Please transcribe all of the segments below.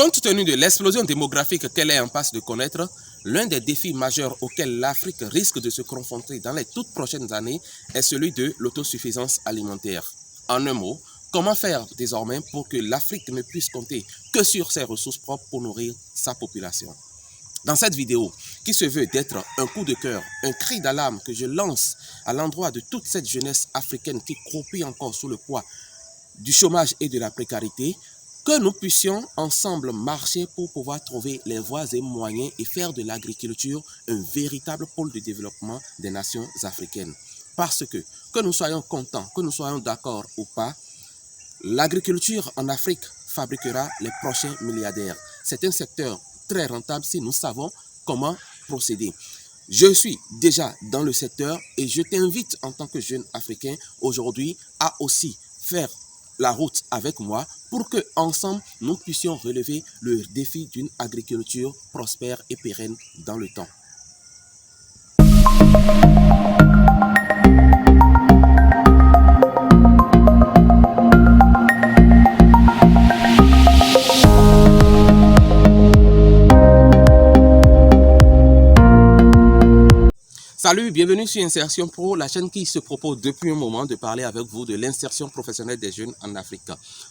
Compte tenu de l'explosion démographique qu'elle est en passe de connaître, l'un des défis majeurs auxquels l'Afrique risque de se confronter dans les toutes prochaines années est celui de l'autosuffisance alimentaire. En un mot, comment faire désormais pour que l'Afrique ne puisse compter que sur ses ressources propres pour nourrir sa population? Dans cette vidéo, qui se veut d'être un coup de cœur, un cri d'alarme que je lance à l'endroit de toute cette jeunesse africaine qui croupit encore sous le poids du chômage et de la précarité, que nous puissions ensemble marcher pour pouvoir trouver les voies et moyens et faire de l'agriculture un véritable pôle de développement des nations africaines. Parce que nous soyons contents, que nous soyons d'accord ou pas, l'agriculture en Afrique fabriquera les prochains milliardaires. C'est un secteur très rentable si nous savons comment procéder. Je suis déjà dans le secteur et je t'invite en tant que jeune africain aujourd'hui à aussi faire la route avec moi pour que ensemble nous puissions relever le défi d'une agriculture prospère et pérenne dans le temps. Salut, bienvenue sur Insertion Pro, la chaîne qui se propose depuis un moment de parler avec vous de l'insertion professionnelle des jeunes en Afrique.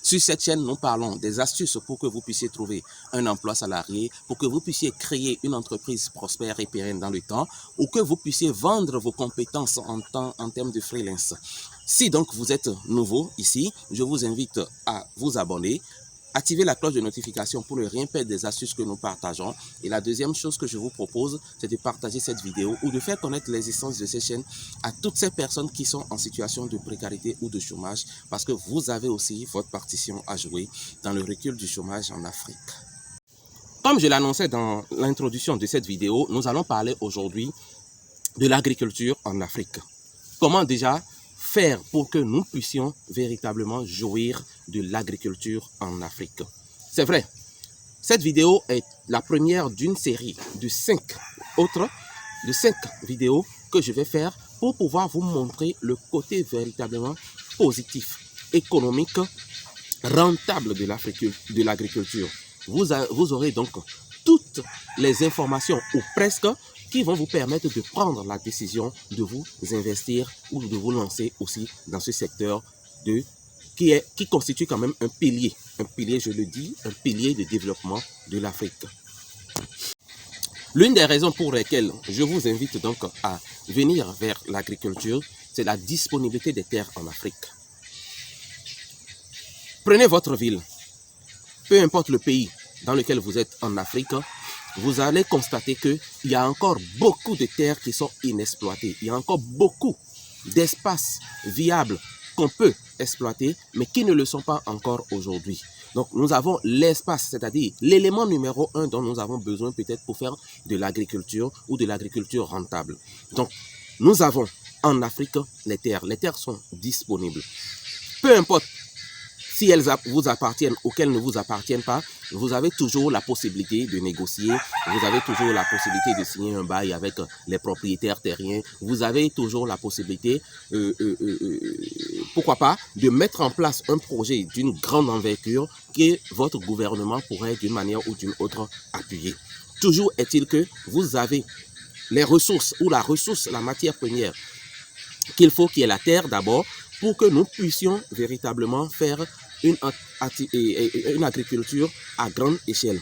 Sur cette chaîne, nous parlons des astuces pour que vous puissiez trouver un emploi salarié, pour que vous puissiez créer une entreprise prospère et pérenne dans le temps, ou que vous puissiez vendre vos compétences en termes de freelance. Si donc vous êtes nouveau ici, je vous invite à vous abonner. Activez la cloche de notification pour ne rien perdre des astuces que nous partageons. Et la deuxième chose que je vous propose, c'est de partager cette vidéo ou de faire connaître l'existence de cette chaîne à toutes ces personnes qui sont en situation de précarité ou de chômage, parce que vous avez aussi votre partition à jouer dans le recul du chômage en Afrique. Comme je l'annonçais dans l'introduction de cette vidéo, nous allons parler aujourd'hui de l'agriculture en Afrique. Comment déjà faire pour que nous puissions véritablement jouir de l'agriculture en Afrique. C'est vrai, cette vidéo est la première d'une série de 5 vidéos que je vais faire pour pouvoir vous montrer le côté véritablement positif, économique, rentable de l'agriculture. Vous aurez donc toutes les informations, ou presque, qui vont vous permettre de prendre la décision de vous investir ou de vous lancer aussi dans ce secteur qui constitue quand même un pilier, je le dis, un pilier de développement de l'Afrique. L'une des raisons pour lesquelles je vous invite donc à venir vers l'agriculture, c'est la disponibilité des terres en Afrique. Prenez votre ville, peu importe le pays dans lequel vous êtes en Afrique, vous allez constater qu'il y a encore beaucoup de terres qui sont inexploitées. Il y a encore beaucoup d'espaces viables qu'on peut exploiter, mais qui ne le sont pas encore aujourd'hui. Donc, nous avons l'espace, c'est-à-dire l'élément numéro 1 dont nous avons besoin peut-être pour faire de l'agriculture ou de l'agriculture rentable. Donc, nous avons en Afrique les terres. Les terres sont disponibles. Peu importe si elles vous appartiennent ou qu'elles ne vous appartiennent pas, vous avez toujours la possibilité de négocier, vous avez toujours la possibilité de signer un bail avec les propriétaires terriens, vous avez toujours la possibilité, pourquoi pas, de mettre en place un projet d'une grande envergure que votre gouvernement pourrait d'une manière ou d'une autre appuyer. Toujours est-il que vous avez les ressources ou la matière première qu'il faut, qui est la terre d'abord, pour que nous puissions véritablement faire une agriculture à grande échelle.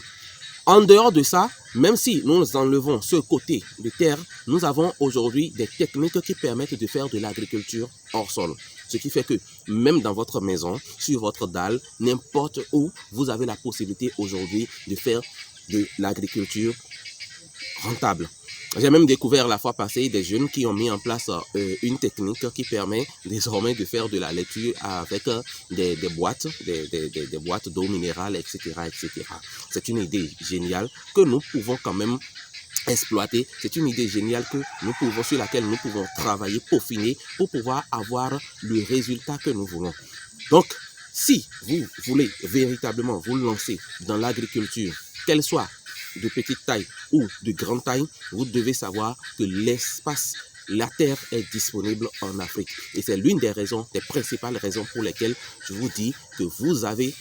En dehors de ça, même si nous enlevons ce côté de terre, nous avons aujourd'hui des techniques qui permettent de faire de l'agriculture hors sol. Ce qui fait que même dans votre maison, sur votre dalle, n'importe où, vous avez la possibilité aujourd'hui de faire de l'agriculture rentable. J'ai même découvert la fois passée des jeunes qui ont mis en place une technique qui permet désormais de faire de la laitue avec des boîtes d'eau minérale, etc., etc. C'est une idée géniale que nous pouvons quand même exploiter. C'est une idée géniale sur laquelle nous pouvons travailler, peaufiner pour pouvoir avoir le résultat que nous voulons. Donc, si vous voulez véritablement vous lancer dans l'agriculture, qu'elle soit de petite taille ou de grande taille, vous devez savoir que l'espace, la terre est disponible en Afrique. Et c'est l'une des principales raisons pour lesquelles je vous dis que vous avez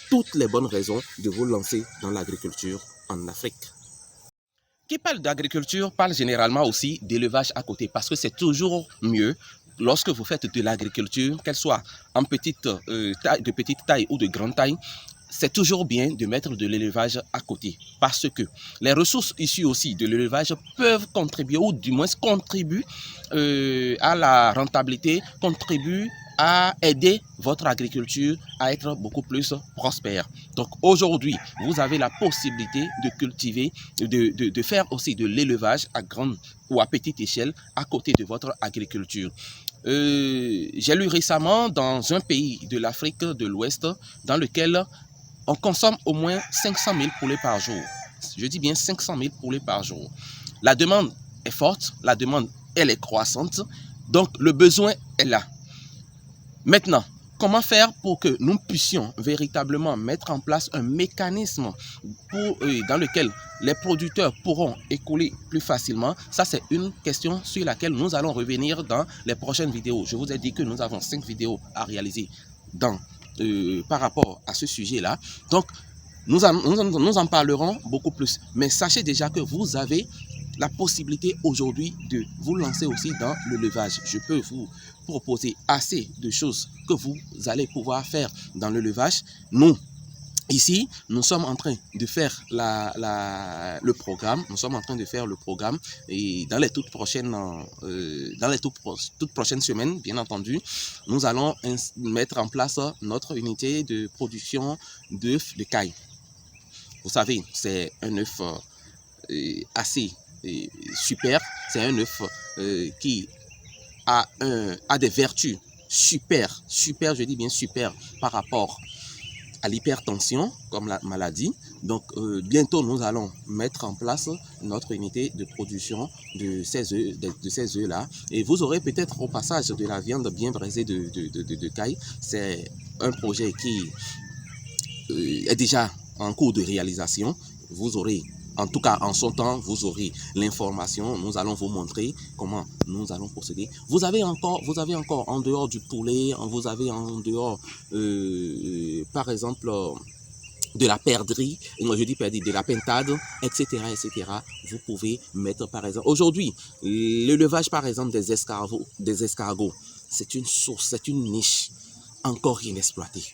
toutes les bonnes raisons de vous lancer dans l'agriculture en Afrique. Qui parle d'agriculture parle généralement aussi d'élevage à côté, parce que c'est toujours mieux lorsque vous faites de l'agriculture, qu'elle soit en de petite taille ou de grande taille, c'est toujours bien de mettre de l'élevage à côté, parce que les ressources issues aussi de l'élevage peuvent contribuer, ou du moins contribuent à la rentabilité, contribuent à aider votre agriculture à être beaucoup plus prospère. Donc aujourd'hui, vous avez la possibilité de cultiver, de faire aussi de l'élevage à grande ou à petite échelle à côté de votre agriculture. J'ai lu récemment dans un pays de l'Afrique de l'Ouest dans lequel on consomme au moins 500 000 poulets par jour. Je dis bien 500 000 poulets par jour. La demande est forte, la demande elle est croissante, donc le besoin est là. Maintenant, comment faire pour que nous puissions véritablement mettre en place un mécanisme dans lequel les producteurs pourront écouler plus facilement? Ça, c'est une question sur laquelle nous allons revenir dans les prochaines vidéos. Je vous ai dit que nous avons 5 vidéos à réaliser par rapport à ce sujet-là. Donc, nous en parlerons beaucoup plus. Mais sachez déjà que vous avez la possibilité aujourd'hui de vous lancer aussi dans l'élevage. Je peux vous proposer assez de choses que vous allez pouvoir faire dans l'élevage. Nous, ici, nous sommes en train de faire le programme. Nous sommes en train de faire le programme et dans les toutes prochaines semaines, bien entendu, nous allons mettre en place notre unité de production d'œufs de caille. Vous savez, c'est un œuf assez super. C'est un œuf qui a des vertus super, je dis bien super, par rapport à l'hypertension comme la maladie. Donc bientôt nous allons mettre en place notre unité de production de ces œufs là, et vous aurez peut-être au passage de la viande bien braisée de caille. C'est un projet qui est déjà en cours de réalisation. Vous aurez, en tout cas en son temps, vous aurez l'information. Nous allons vous montrer comment nous allons procéder. Vous avez encore en dehors du poulet, vous avez en dehors par exemple de la perdrix, je dis perdrix, de la pintade, etc., etc. Vous pouvez mettre par exemple, aujourd'hui, l'élevage par exemple des escargots, c'est une source, c'est une niche encore inexploitée.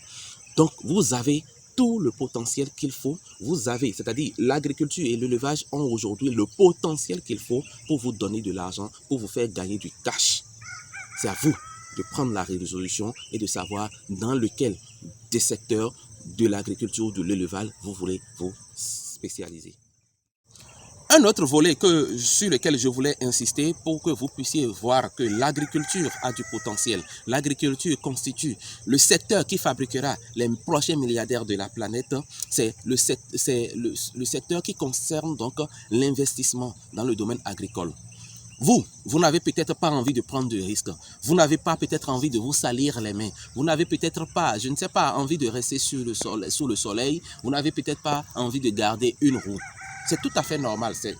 Donc vous avez tout le potentiel qu'il faut, c'est-à-dire l'agriculture et l'élevage ont aujourd'hui le potentiel qu'il faut pour vous donner de l'argent, pour vous faire gagner du cash. C'est à vous de prendre la résolution et de savoir dans lequel des secteurs de l'agriculture ou de l'élevage vous voulez vous spécialiser. Un autre volet sur lequel je voulais insister pour que vous puissiez voir que l'agriculture a du potentiel. L'agriculture constitue le secteur qui fabriquera les prochains milliardaires de la planète. C'est le secteur qui concerne donc l'investissement dans le domaine agricole. Vous n'avez peut-être pas envie de prendre de risques. Vous n'avez pas peut-être envie de vous salir les mains. Vous n'avez peut-être pas, je ne sais pas, envie de rester sous le soleil. Vous n'avez peut-être pas envie de garder une roue. C'est tout à fait normal, c'est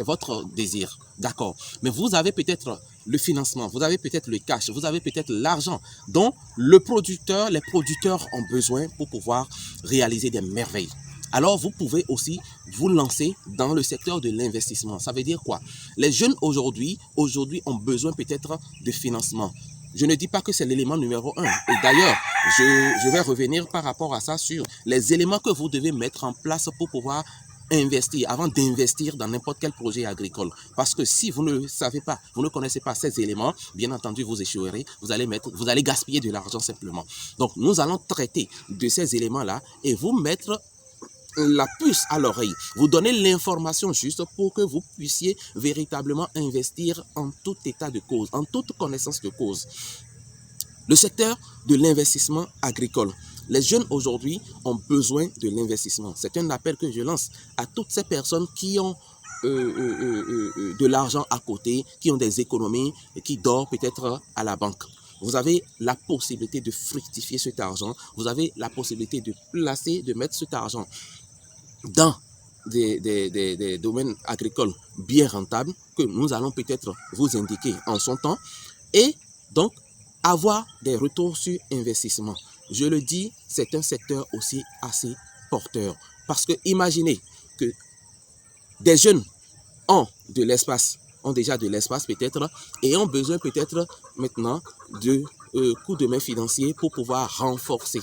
votre désir, d'accord. Mais vous avez peut-être le financement, vous avez peut-être le cash, vous avez peut-être l'argent dont les producteurs ont besoin pour pouvoir réaliser des merveilles. Alors vous pouvez aussi vous lancer dans le secteur de l'investissement. Ça veut dire quoi? Les jeunes aujourd'hui ont besoin peut-être de financement. Je ne dis pas que c'est l'élément numéro 1. Et d'ailleurs, je vais revenir par rapport à ça sur les éléments que vous devez mettre en place pour pouvoir investir, avant d'investir dans n'importe quel projet agricole. Parce que si vous ne savez pas, vous ne connaissez pas ces éléments, bien entendu, vous échouerez, vous allez gaspiller de l'argent simplement. Donc, nous allons traiter de ces éléments-là et vous mettre la puce à l'oreille, vous donner l'information juste pour que vous puissiez véritablement investir en tout état de cause, en toute connaissance de cause. Le secteur de l'investissement agricole. Les jeunes aujourd'hui ont besoin de l'investissement. C'est un appel que je lance à toutes ces personnes qui ont de l'argent à côté, qui ont des économies et qui dorment peut-être à la banque. Vous avez la possibilité de fructifier cet argent. Vous avez la possibilité de mettre cet argent dans des domaines agricoles bien rentables que nous allons peut-être vous indiquer en son temps, et donc avoir des retours sur investissement. je le dis, c'est un secteur aussi assez porteur. Parce que imaginez que des jeunes ont de l'espace, ont déjà de l'espace peut-être, et ont besoin peut-être maintenant de coups de main financiers pour pouvoir renforcer.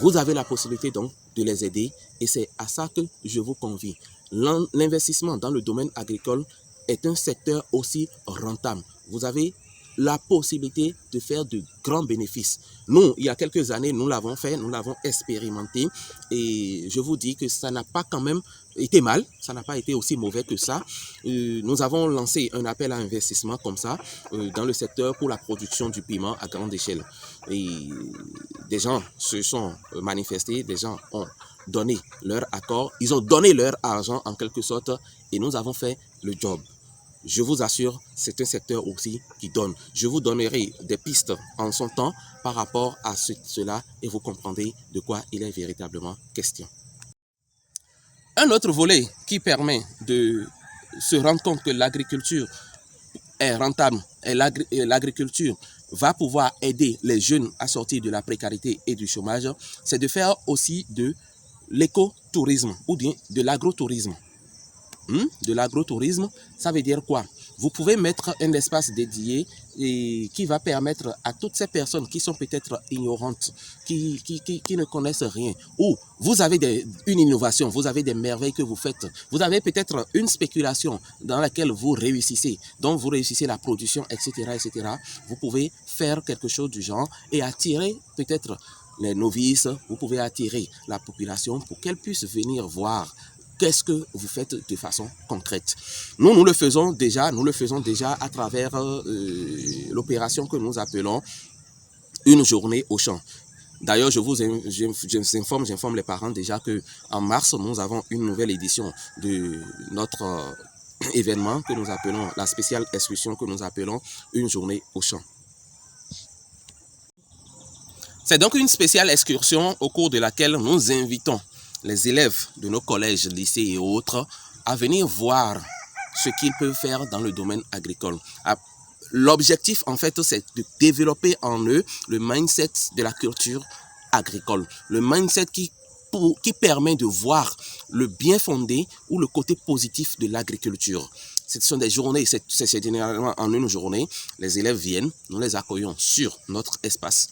Vous avez la possibilité donc de les aider et c'est à ça que je vous convie. L'investissement dans le domaine agricole est un secteur aussi rentable. Vous avez la possibilité de faire de grands bénéfices. Nous, il y a quelques années, nous l'avons fait, nous l'avons expérimenté et je vous dis que ça n'a pas quand même été mal, ça n'a pas été aussi mauvais que ça. Nous avons lancé un appel à investissement comme ça dans le secteur pour la production du piment à grande échelle. Et des gens se sont manifestés, des gens ont donné leur accord, ils ont donné leur argent en quelque sorte et nous avons fait le job. Je vous assure, c'est un secteur aussi qui donne. Je vous donnerai des pistes en son temps par rapport à cela et vous comprendrez de quoi il est véritablement question. Un autre volet qui permet de se rendre compte que l'agriculture est rentable et l'agriculture va pouvoir aider les jeunes à sortir de la précarité et du chômage, c'est de faire aussi de l'écotourisme ou bien de l'agrotourisme. De l'agrotourisme, ça veut dire quoi? Vous pouvez mettre un espace dédié et qui va permettre à toutes ces personnes qui sont peut-être ignorantes, qui ne connaissent rien, ou vous avez une innovation, vous avez des merveilles que vous faites, vous avez peut-être une spéculation dans laquelle vous réussissez, donc vous réussissez la production, etc., etc. Vous pouvez faire quelque chose du genre et attirer peut-être les novices, vous pouvez attirer la population pour qu'elle puisse venir voir qu'est-ce que vous faites de façon concrète. Nous le faisons déjà à travers l'opération que nous appelons une journée au champ. D'ailleurs, j'informe les parents déjà qu'en mars, nous avons une nouvelle édition de notre événement que nous appelons, la spéciale excursion que nous appelons une journée au champ. C'est donc une spéciale excursion au cours de laquelle nous invitons les élèves de nos collèges, lycées et autres à venir voir ce qu'ils peuvent faire dans le domaine agricole. L'objectif, en fait, c'est de développer en eux le mindset de la culture agricole. Le mindset qui permet de voir le bien fondé ou le côté positif de l'agriculture. Ce sont des journées, c'est généralement en une journée. Les élèves viennent, nous les accueillons sur notre espace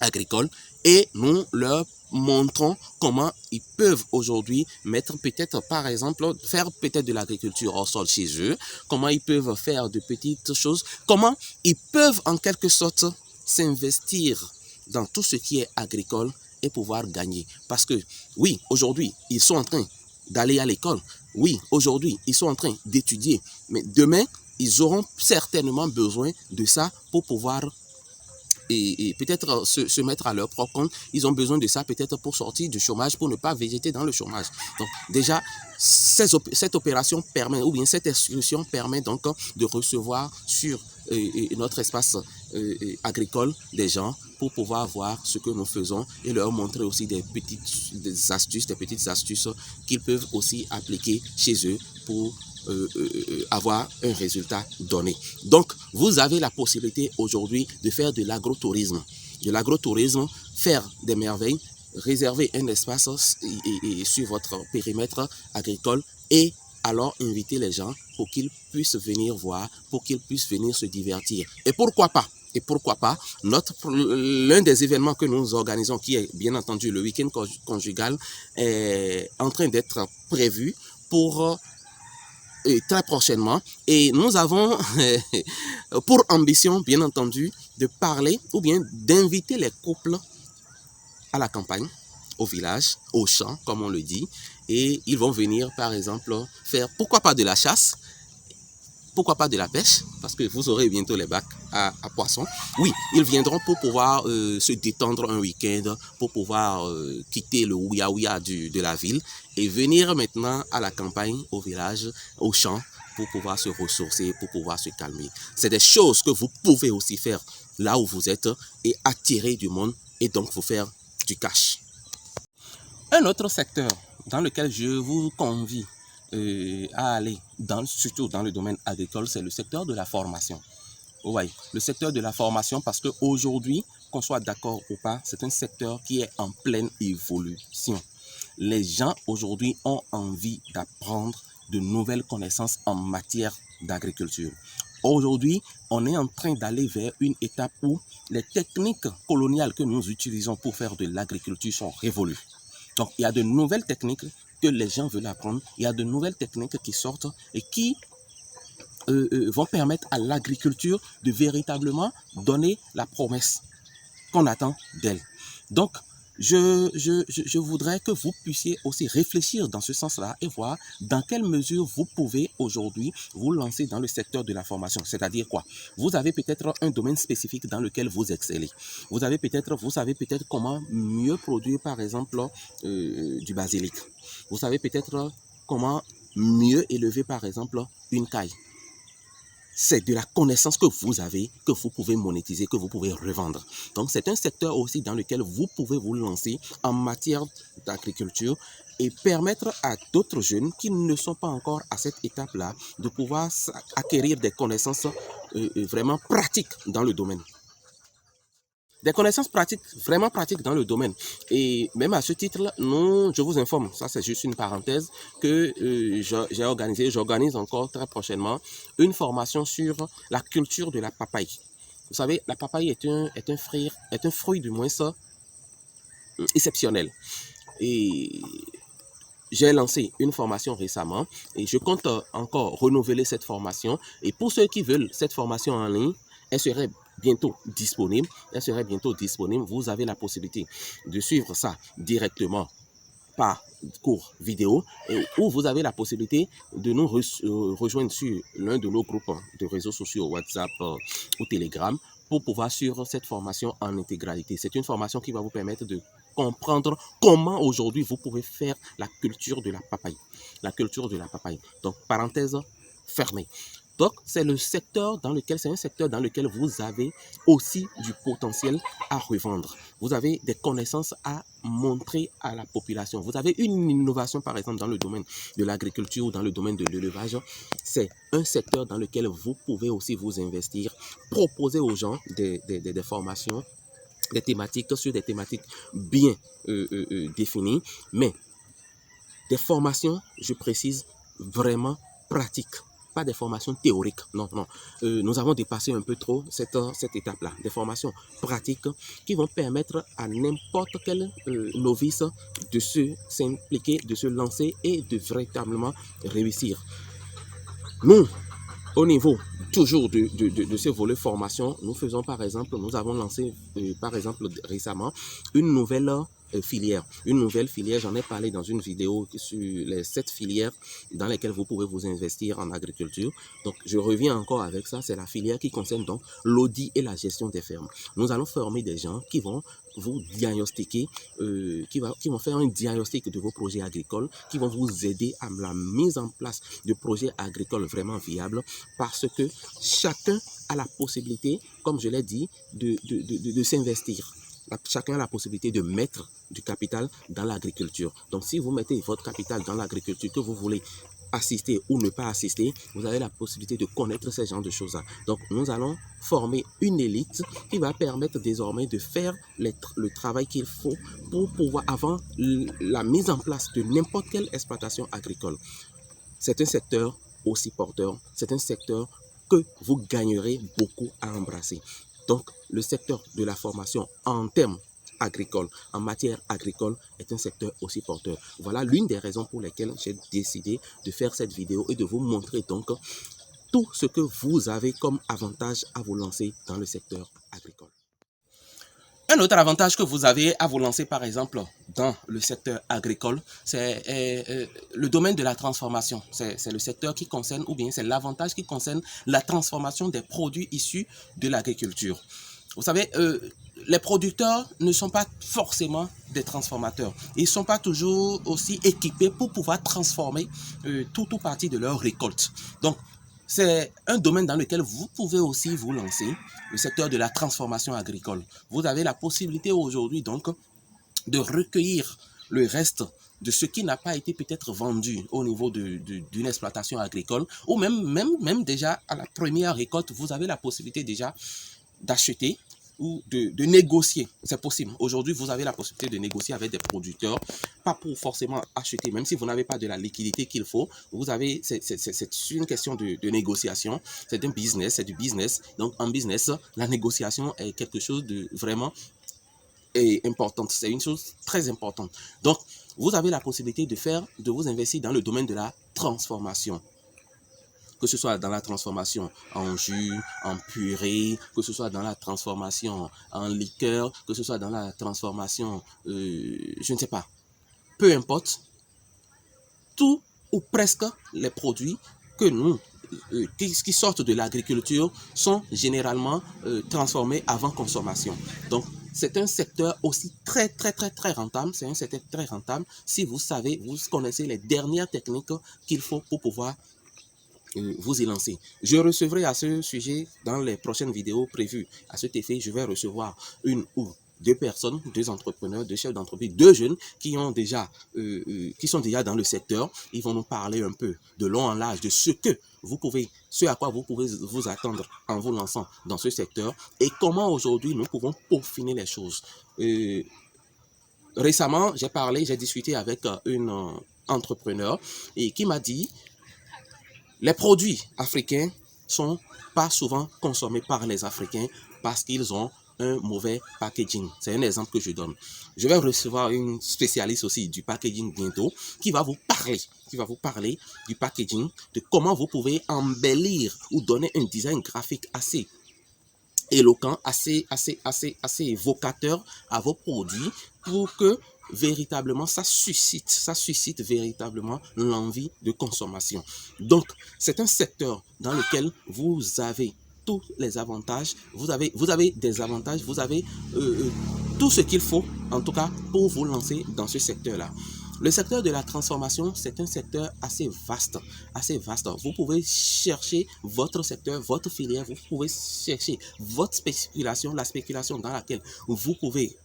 agricole et nous leur montrons comment ils peuvent aujourd'hui mettre peut-être par exemple, faire peut-être de l'agriculture hors sol chez eux, comment ils peuvent faire de petites choses, comment ils peuvent en quelque sorte s'investir dans tout ce qui est agricole et pouvoir gagner. Parce que oui, aujourd'hui, ils sont en train d'aller à l'école, oui, aujourd'hui, ils sont en train d'étudier, mais demain, ils auront certainement besoin de ça pour pouvoir et peut-être se mettre à leur propre compte. Ils ont besoin de ça peut-être pour sortir du chômage, pour ne pas végéter dans le chômage. Donc déjà, cette opération permet, ou bien cette excursion permet donc de recevoir sur notre espace agricole des gens pour pouvoir voir ce que nous faisons et leur montrer aussi des petites astuces qu'ils peuvent aussi appliquer chez eux pour avoir un résultat donné. Donc, vous avez la possibilité aujourd'hui de faire de l'agrotourisme. De l'agrotourisme, faire des merveilles, réserver un espace sur votre périmètre agricole et alors inviter les gens pour qu'ils puissent venir voir, pour qu'ils puissent venir se divertir. Et pourquoi pas? L'un des événements que nous organisons, qui est bien entendu le week-end conjugal, est en train d'être prévu pour très prochainement. Et nous avons pour ambition, bien entendu, de parler ou bien d'inviter les couples à la campagne, au village, au champ, comme on le dit. Et ils vont venir, par exemple, faire, pourquoi pas de la chasse, pourquoi pas de la pêche, parce que vous aurez bientôt les bacs à poissons. Oui, ils viendront pour pouvoir se détendre un week-end, pour pouvoir quitter le ouya-ouya de la ville et venir maintenant à la campagne, au village, au champ, pour pouvoir se ressourcer, pour pouvoir se calmer. C'est des choses que vous pouvez aussi faire là où vous êtes et attirer du monde et donc vous faire du cash. Un autre secteur dans lequel je vous convie à aller, surtout dans le domaine agricole, c'est le secteur de la formation. Oui, le secteur de la formation, parce qu'aujourd'hui, qu'on soit d'accord ou pas, c'est un secteur qui est en pleine évolution. Les gens aujourd'hui ont envie d'apprendre de nouvelles connaissances en matière d'agriculture. Aujourd'hui, on est en train d'aller vers une étape où les techniques coloniales que nous utilisons pour faire de l'agriculture sont révolues. Donc, il y a de nouvelles techniques que les gens veulent apprendre. Il y a de nouvelles techniques qui sortent et qui vont permettre à l'agriculture de véritablement donner la promesse qu'on attend d'elle. Donc, je voudrais que vous puissiez aussi réfléchir dans ce sens-là et voir dans quelle mesure vous pouvez aujourd'hui vous lancer dans le secteur de la formation. C'est-à-dire quoi? Vous avez peut-être un domaine spécifique dans lequel vous excellez. Vous savez peut-être comment mieux produire, par exemple, du basilic. Vous savez peut-être comment mieux élever, par exemple, une caille. C'est de la connaissance que vous avez, que vous pouvez monétiser, que vous pouvez revendre. Donc, c'est un secteur aussi dans lequel vous pouvez vous lancer en matière d'agriculture et permettre à d'autres jeunes qui ne sont pas encore à cette étape-là de pouvoir acquérir des connaissances vraiment pratiques dans le domaine. Des connaissances pratiques, vraiment pratiques dans le domaine. Et même à ce titre, je vous informe, ça c'est juste une parenthèse, que j'organise encore très prochainement une formation sur la culture de la papaye. Vous savez, la papaye est un fruit du moins ça, exceptionnel. Et j'ai lancé une formation récemment et je compte encore renouveler cette formation. Et pour ceux qui veulent cette formation en ligne, elle serait bientôt disponible. Vous avez la possibilité de suivre ça directement par cours vidéo où vous avez la possibilité de nous rejoindre sur l'un de nos groupes de réseaux sociaux, WhatsApp ou Telegram, pour pouvoir suivre cette formation en intégralité. C'est une formation qui va vous permettre de comprendre comment aujourd'hui vous pouvez faire la culture de la papaye. La culture de la papaye. Donc, parenthèse fermée. Donc, c'est un secteur dans lequel vous avez aussi du potentiel à revendre. Vous avez des connaissances à montrer à la population. Vous avez une innovation, par exemple, dans le domaine de l'agriculture ou dans le domaine de l'élevage. C'est un secteur dans lequel vous pouvez aussi vous investir, proposer aux gens des formations, des thématiques sur des thématiques bien définies, mais des formations, je précise, vraiment pratiques. Pas des formations théoriques, non. Nous avons dépassé un peu trop cette étape-là. Des formations pratiques qui vont permettre à n'importe quel novice de s'impliquer, de se lancer et de véritablement réussir. Nous, au niveau toujours de ce volet formation, nous avons lancé par exemple récemment une nouvelle filière. J'en ai parlé dans une vidéo sur les 7 filières dans lesquelles vous pouvez vous investir en agriculture. Donc, je reviens encore avec ça. C'est la filière qui concerne donc l'audit et la gestion des fermes. Nous allons former des gens qui vont vous diagnostiquer, qui vont faire un diagnostic de vos projets agricoles, qui vont vous aider à la mise en place de projets agricoles vraiment viables, parce que chacun a la possibilité, comme je l'ai dit, de s'investir. Chacun a la possibilité de mettre du capital dans l'agriculture. Donc, si vous mettez votre capital dans l'agriculture, que vous voulez assister ou ne pas assister, vous avez la possibilité de connaître ces genres de choses-là. Donc, nous allons former une élite qui va permettre désormais de faire le travail qu'il faut pour pouvoir, avant la mise en place de n'importe quelle exploitation agricole. C'est un secteur aussi porteur, c'est un secteur que vous gagnerez beaucoup à embrasser. Donc, le secteur de la formation en termes agricoles, en matière agricole, est un secteur aussi porteur. Voilà l'une des raisons pour lesquelles j'ai décidé de faire cette vidéo et de vous montrer donc tout ce que vous avez comme avantage à vous lancer dans le secteur agricole. Un autre avantage que vous avez à vous lancer, par exemple, dans le secteur agricole, c'est le domaine de la transformation. C'est le secteur qui concerne, ou bien c'est l'avantage qui concerne la transformation des produits issus de l'agriculture. Vous savez, les producteurs ne sont pas forcément des transformateurs. Ils ne sont pas toujours aussi équipés pour pouvoir transformer tout ou partie de leur récolte. Donc, c'est un domaine dans lequel vous pouvez aussi vous lancer, le secteur de la transformation agricole. Vous avez la possibilité aujourd'hui donc de recueillir le reste de ce qui n'a pas été peut-être vendu au niveau d'une exploitation agricole, ou même déjà à la première récolte, vous avez la possibilité déjà d'acheter ou de négocier. C'est possible. Aujourd'hui, vous avez la possibilité de négocier avec des producteurs, pas pour forcément acheter, même si vous n'avez pas de la liquidité qu'il faut. Vous avez, c'est une question de négociation. C'est un business, c'est du business. Donc, en business, la négociation est quelque chose de vraiment importante. C'est une chose très importante. Donc, vous avez la possibilité de vous investir dans le domaine de la transformation, que ce soit dans la transformation en jus, en purée, que ce soit dans la transformation en liqueur, que ce soit dans la transformation, je ne sais pas, peu importe, tout ou presque les produits que nous, qui sortent de l'agriculture sont généralement transformés avant consommation. Donc, c'est un secteur aussi très rentable. C'est un secteur très rentable si vous savez, vous connaissez les dernières techniques qu'il faut pour pouvoir vous y lancer. Je recevrai à ce sujet dans les prochaines vidéos prévues à cet effet, je vais recevoir une ou deux personnes, deux entrepreneurs, deux chefs d'entreprise, deux jeunes qui sont déjà dans le secteur. Ils vont nous parler un peu de long en large de ce à quoi vous pouvez vous attendre en vous lançant dans ce secteur et comment aujourd'hui nous pouvons peaufiner les choses. Récemment, j'ai discuté avec une entrepreneur et qui m'a dit: les produits africains sont pas souvent consommés par les Africains parce qu'ils ont un mauvais packaging. C'est un exemple que je donne. Je vais recevoir une spécialiste aussi du packaging bientôt qui va vous parler du packaging, de comment vous pouvez embellir ou donner un design graphique assez éloquent, assez évocateur à vos produits pour que véritablement ça suscite véritablement l'envie de consommation. Donc, c'est un secteur dans lequel vous avez tous les avantages, vous avez des avantages, vous avez tout ce qu'il faut, en tout cas, pour vous lancer dans ce secteur-là. Le secteur de la transformation, c'est un secteur assez vaste, assez vaste. Vous pouvez chercher votre secteur, votre filière, vous pouvez chercher votre spéculation, la spéculation dans laquelle vous pouvez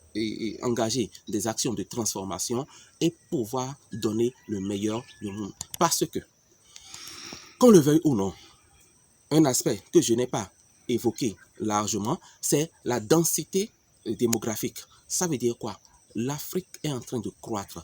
engager des actions de transformation et pouvoir donner le meilleur du monde. Parce que, qu'on le veuille ou non, un aspect que je n'ai pas évoqué largement, c'est la densité démographique. Ça veut dire quoi? L'Afrique est en train de croître.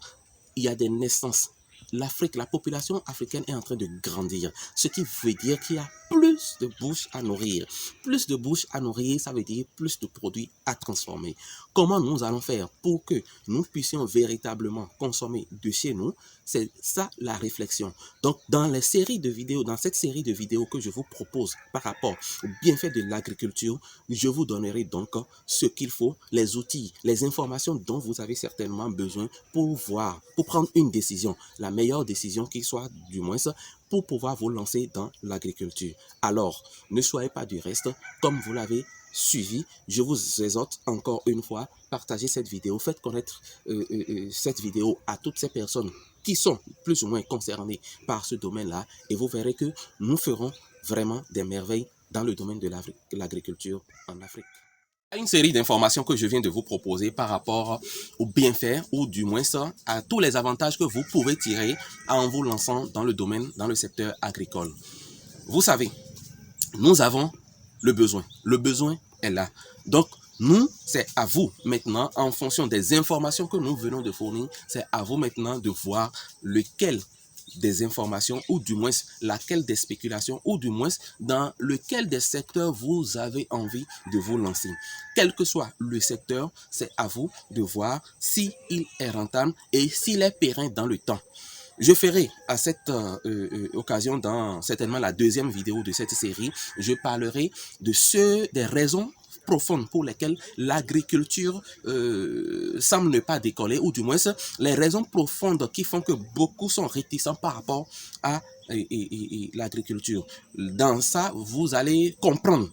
Il y a des naissances. L'Afrique, la population africaine est en train de grandir. Ce qui veut dire qu'il y a plus de bouches à nourrir. Plus de bouches à nourrir, ça veut dire plus de produits à transformer. Comment nous allons faire pour que nous puissions véritablement consommer de chez nous? C'est ça la réflexion. Donc, dans cette série de vidéos que je vous propose par rapport au bienfait de l'agriculture, je vous donnerai donc ce qu'il faut, les outils, les informations dont vous avez certainement besoin pour prendre une décision, la meilleure décision qui soit du moins pour pouvoir vous lancer dans l'agriculture. Alors, ne soyez pas du reste, comme vous l'avez suivi, je vous exhorte encore une fois, partagez cette vidéo, faites connaître cette vidéo à toutes ces personnes qui sont plus ou moins concernées par ce domaine-là et vous verrez que nous ferons vraiment des merveilles dans le domaine de l'agriculture en Afrique. Une série d'informations que je viens de vous proposer par rapport aux bienfaits ou du moins à tous les avantages que vous pouvez tirer en vous lançant dans le secteur agricole. Vous savez, nous avons le besoin. Le besoin est là. Donc, nous, c'est à vous maintenant, en fonction des informations que nous venons de fournir, c'est à vous maintenant de voir lequel des informations ou du moins laquelle des spéculations ou du moins dans lequel des secteurs vous avez envie de vous lancer. Quel que soit le secteur, c'est à vous de voir s'il est rentable et s'il est pérenne dans le temps. Je ferai à cette occasion, dans certainement la deuxième vidéo de cette série, je parlerai des raisons profondes pour lesquelles l'agriculture semble ne pas décoller, ou du moins les raisons profondes qui font que beaucoup sont réticents par rapport à l'agriculture. Dans ça, vous allez comprendre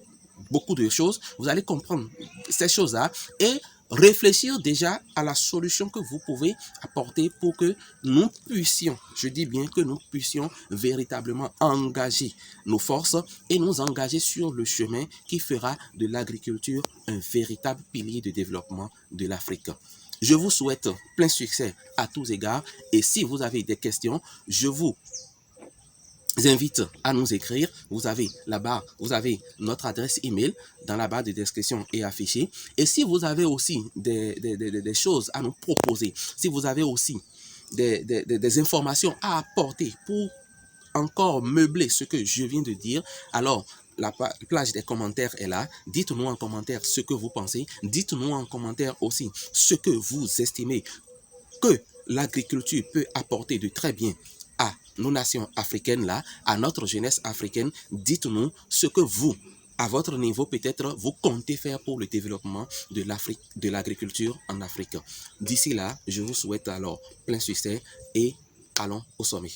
beaucoup de choses, vous allez comprendre ces choses-là et réfléchir déjà à la solution que vous pouvez apporter pour que nous puissions, je dis bien que nous puissions véritablement engager nos forces et nous engager sur le chemin qui fera de l'agriculture un véritable pilier de développement de l'Afrique. Je vous souhaite plein succès à tous égards et si vous avez des questions, je vous invite à nous écrire. Vous avez là-bas, vous avez notre adresse email dans la barre de description et affichée. Et si vous avez aussi des choses à nous proposer, si vous avez aussi des informations à apporter pour encore meubler ce que je viens de dire, alors la plage des commentaires est là. Dites-nous en commentaire ce que vous pensez. Dites-nous en commentaire aussi ce que vous estimez que l'agriculture peut apporter de très bien à nos nations africaines là, à notre jeunesse africaine. Dites-nous ce que vous, à votre niveau peut-être, vous comptez faire pour le développement de l'Afrique, de l'agriculture en Afrique. D'ici là, je vous souhaite alors plein succès et allons au sommet.